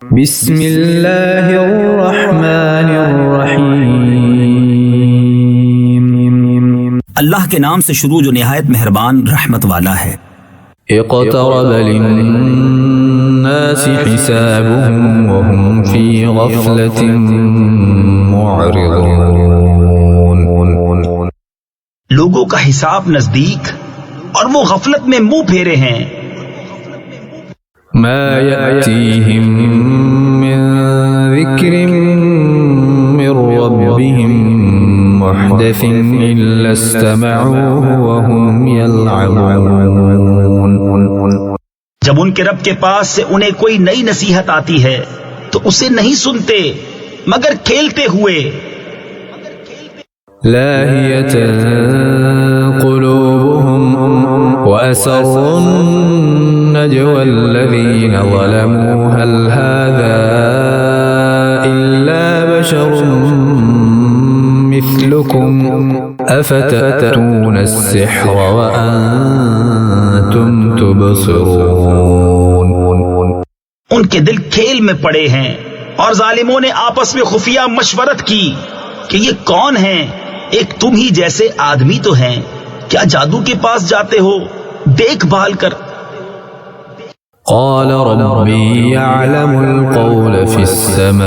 بسم اللہ الرحمن الرحیم، اللہ کے نام سے شروع جو نہایت مہربان رحمت والا ہے۔ اقترب للناس حسابهم وهم في غفلة معرضون۔ لوگوں کا حساب نزدیک اور وہ غفلت میں منہ پھیرے ہیں۔ ما يأتيهم من ذكر من ربهم محدث إلا استمعوه وهم يلعبون۔ جب ان کے رب کے پاس سے انہیں کوئی نئی نصیحت آتی ہے تو اسے نہیں سنتے مگر کھیلتے ہوئے۔ لاهية قلوبهم وأسروا النجوى الذين ظلموا هل هذا إلا بشر مثلكم أفتأتون السحر وأنتم تبصرون۔ ان کے دل کھیل میں پڑے ہیں اور ظالموں نے آپس میں خفیہ مشورت کی کہ یہ کون ہیں؟ ایک تم ہی جیسے آدمی تو ہیں، کیا جادو کے پاس جاتے ہو دیکھ بھال کر؟ قال ربي يعلم القول في السماء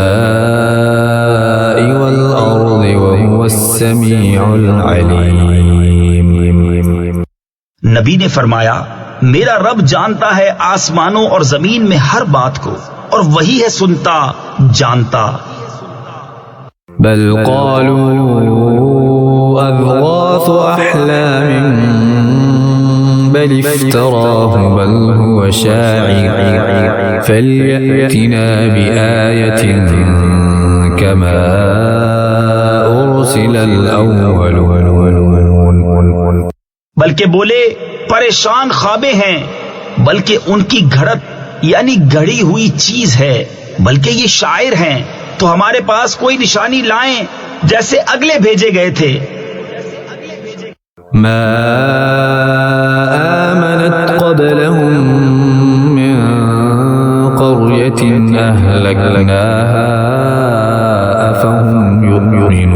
والأرض وهو السميع العليم۔ نبی نے فرمایا میرا رب جانتا ہے آسمانوں اور زمین میں ہر بات کو، اور وہی ہے سنتا جانتا۔ بل قالوا أضغاث أحلام بل افتراه بل هو شاعر فليأتنا بآية كما أرسل الأولون۔ بلکہ بولے پریشان خوابیں ہیں، بلکہ ان کی گھڑت یعنی گھڑی ہوئی چیز ہے، بلکہ یہ شاعر ہیں، تو ہمارے پاس کوئی نشانی لائیں جیسے اگلے بھیجے گئے تھے۔ ما آمنت قبلهم من قرية أهلكناها أفهم يؤمنون۔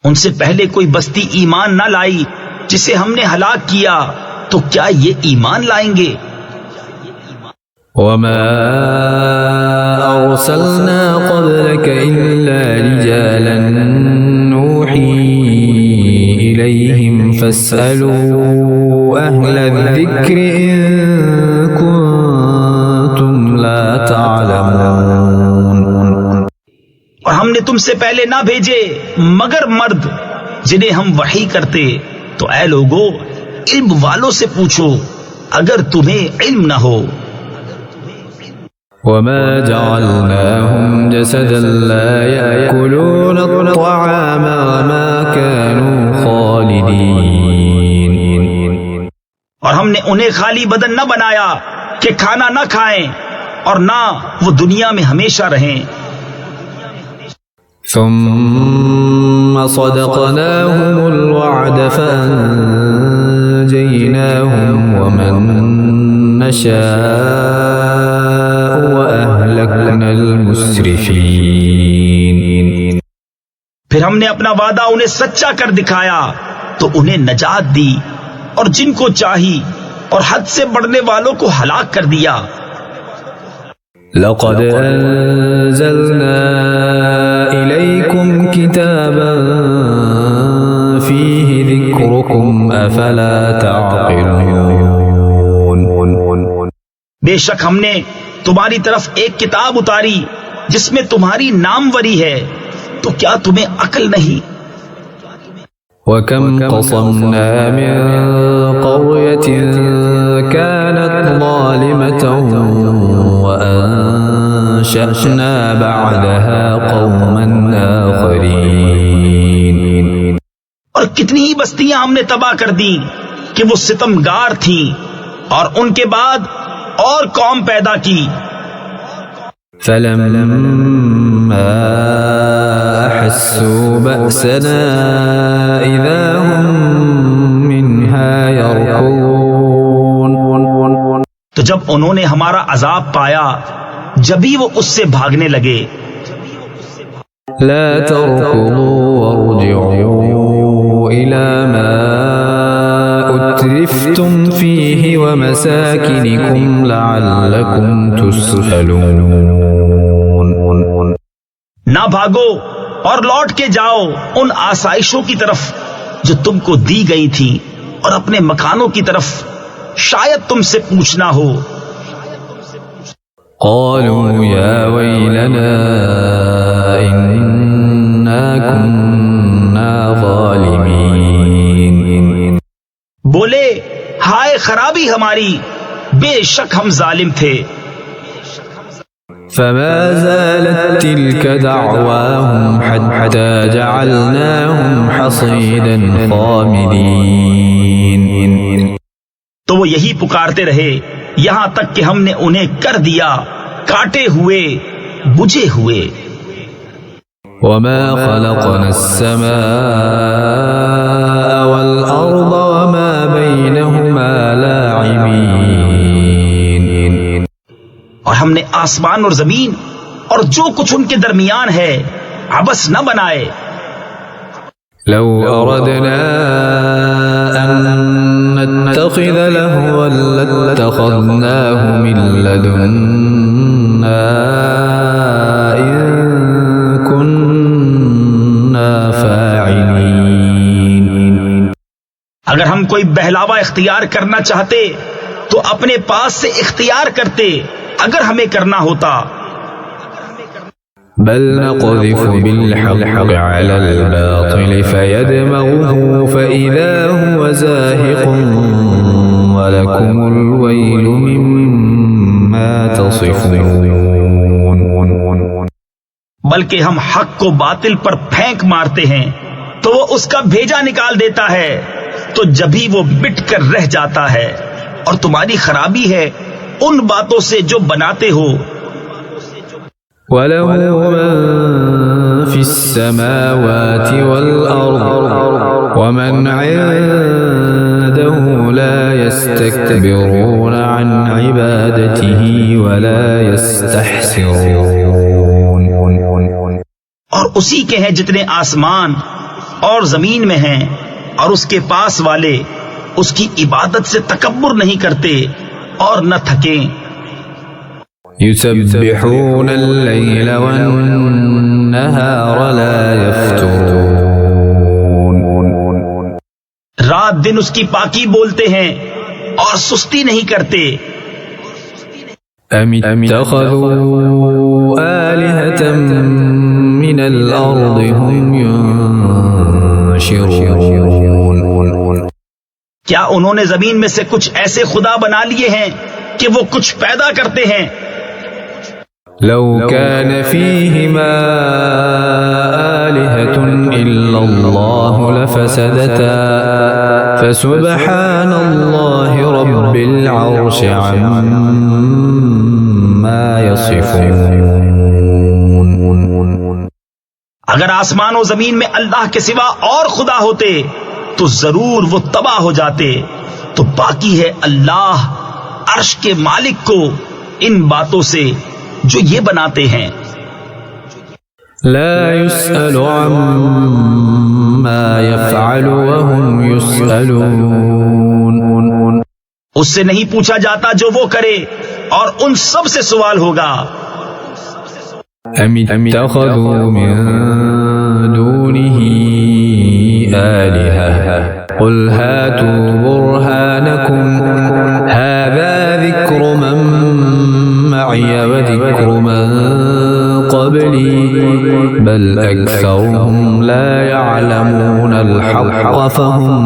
ان سے پہلے کوئی بستی ایمان نہ لائی جسے ہم نے ہلاک کیا، تو کیا یہ ایمان لائیں گے؟ وما أرسلنا قبلك إلا رجالا نوحي إليهم فاسألوا أهل الذكر إن كنتم لا تعلمون۔ اور ہم نے تم سے پہلے نہ بھیجے مگر مرد جنہیں ہم وحی کرتے، تو اے لوگو علم والوں سے پوچھو اگر تمہیں علم نہ ہو۔ وما جعلناهم جسدا لا يأكلون الطعام وما كانوا خالدين۔ اور ہم نے انہیں خالی بدن نہ بنایا کہ کھانا نہ کھائیں، اور نہ وہ دنیا میں ہمیشہ رہیں۔ ثم صدقناهم الوعد فأنجيناهم ومن نشاء وأهلكنا المسرفين۔ پھر ہم نے اپنا وعدہ انہیں سچا کر دکھایا تو انہیں نجات دی، اور جن کو چاہی اور حد سے بڑھنے والوں کو ہلاک کر دیا۔ لقد أنزلنا إليكم كتابا فيه ذكركم أفلا تعقلون۔ بے شک ہم نے تمہاری طرف ایک کتاب اتاری جس میں تمہاری ناموری ہے، تو کیا تمہیں عقل نہیں؟ وَكَمْ قَصَمْنَا مِنْ قَرْيَةٍ كَانَتْ ظَالِمَةً وَأَنشَأْنَا بَعْدَهَا قَوْمًا آخَرِينَ۔ اور کتنی ہی بستیاں ہم نے تباہ کر دی کہ وہ ستمگار تھیں، اور ان کے بعد اور قوم پیدا کی۔ فَلَمَّا أَحَسُّوا بَأْسَنَا إِذَا هُمْ مِنْهَا يَرْكُضُونَ۔ تو جب انہوں نے ہمارا عذاب پایا جبھی وہ اس سے بھاگنے لگے. لا تركضوا وارجعوا إلى ما أترفتم فيه ومساكنكم لعلكم تسألون. نہ بھاگو اور لوٹ کے جاؤ ان آسائشوں کی طرف جو تم کو دی گئی تھی اور اپنے مکانوں کی طرف شاید تم سے پوچھنا ہو. قالوا يا ويلنا إنا كنا ظالمين. بولے ہائے خرابی ہماری، بے شک ہم ظالم تھے. فما زالت تلك دعواهم حتى جعلناهم حصيدا خامدين. تو وہ یہی پکارتے رہے یہاں تک کہ ہم نے انہیں کر دیا کاٹے ہوئے بجھے ہوئے. وما خلقنا السماء والأرض وما بينهما لاعبين. اور ہم نے آسمان اور زمین اور جو کچھ ان کے درمیان ہے عبث نہ بنائے. لو أردنا أن نتخذ لهوا لاتخذناه من لدنا إن كنا فاعلين. اگر ہم کوئی بہلاوا اختیار کرنا چاہتے تو اپنے پاس سے اختیار کرتے اگر ہمیں کرنا ہوتا. بل نقذف بالحق على الباطل فيدمغه فإذا هو زاهق ولكم الويل مما تصفون. بلکہ ہم حق کو باطل پر پھینک مارتے ہیں تو وہ اس کا بھیجا نکال دیتا ہے تو جبھی وہ مٹ کر رہ جاتا ہے اور تمہاری خرابی ہے ان باتوں سے جو بناتے ہو. وَلَهُ مَن فِي السَّمَاوَاتِ وَالْأَرْضِ وَمَنْ عِندَهُ لَا يَسْتَكْبِرُونَ عَنْ عِبَادَتِهِ وَلَا يَسْتَحْسِرُونَ. اور اسی کے ہیں جتنے آسمان اور زمین میں ہیں اور اس کے پاس والے اس کی عبادت سے تکبر نہیں کرتے اور نہ تھکیں. يسبحون الليل والنهار لا يفترون. رات دن اس کی پاکی بولتے ہیں اور سستی نہیں کرتے. أم اتخذوا آلهة من الأرض هم ينشرون. کیا انہوں نے زمین میں سے کچھ ایسے خدا بنا لیے ہیں کہ وہ کچھ پیدا کرتے ہیں؟ لو كان فيهما آلهة إلا الله لفسدتا فسبحان الله رب العرش عما يصفون. اگر آسمان و زمین میں اللہ کے سوا اور خدا ہوتے تو ضرور وہ تباہ ہو جاتے. تو باقی ہے اللہ عرش کے مالک کو ان باتوں سے جو یہ بناتے ہیں. لا يسأل عما يفعل وهم يسألون. اس سے نہیں پوچھا جاتا جو وہ کرے اور ان سب سے سوال ہوگا. أم اتخذوا من دونه آلهة قل هاتوا برهانكم هذا ذكر من معي وذكر من قبلي بل أكثرهم لا يعلمون الحق فهم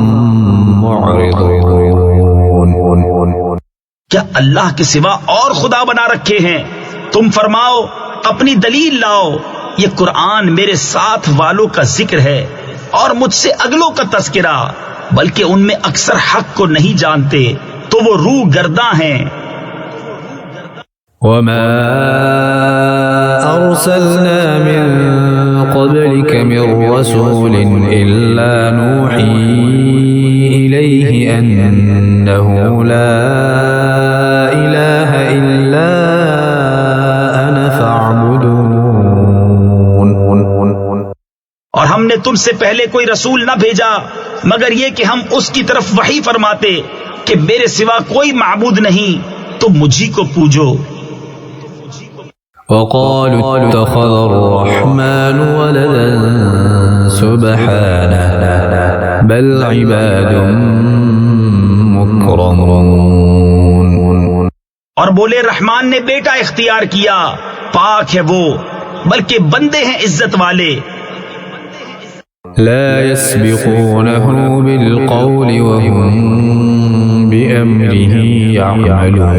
معرضون. کیا اللہ کے سوا اور خدا بنا رکھے ہیں؟ تم فرماؤ اپنی دلیل لاؤ. یہ قرآن میرے ساتھ والوں کا ذکر ہے اور مجھ سے اگلوں کا تذکرہ، بلکہ ان میں اکثر حق کو نہیں جانتے تو وہ روح گرداں ہیں. وما أرسلنا من قبلك من رسول إلا نوحي إليه أنه لا إله ہم نے تم سے پہلے کوئی رسول نہ بھیجا مگر یہ کہ ہم اس کی طرف وحی فرماتے کہ میرے سوا کوئی معبود نہیں، تو مجھی کو پوجو۔ وقالوا اتخذ الرحمن ولدا سبحانه بل عباد مكرمون۔ اور بولے رحمان نے بیٹا اختیار کیا، پاک ہے وہ، بلکہ بندے ہیں عزت والے۔ لا يسبقونه بالقول وهم بأمره يعملون۔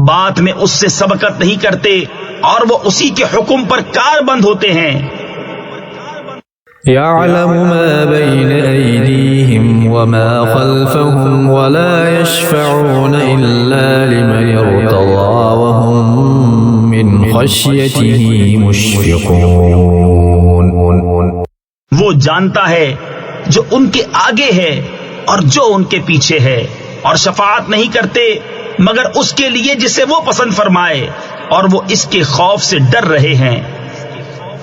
بات میں اس سے سبقت نہیں کرتے اور وہ اسی کے حکم پر کار بند ہوتے ہیں۔ يعلم ما بين أيديهم وما خلفهم ولا يشفعون إلا لمن ارتضى وهم من خشيته مشفقون۔ وہ جانتا ہے جو ان کے آگے ہے اور جو ان کے پیچھے ہے، اور شفاعت نہیں کرتے مگر اس کے لیے جسے وہ پسند فرمائے، اور وہ اس کے خوف سے ڈر رہے ہیں۔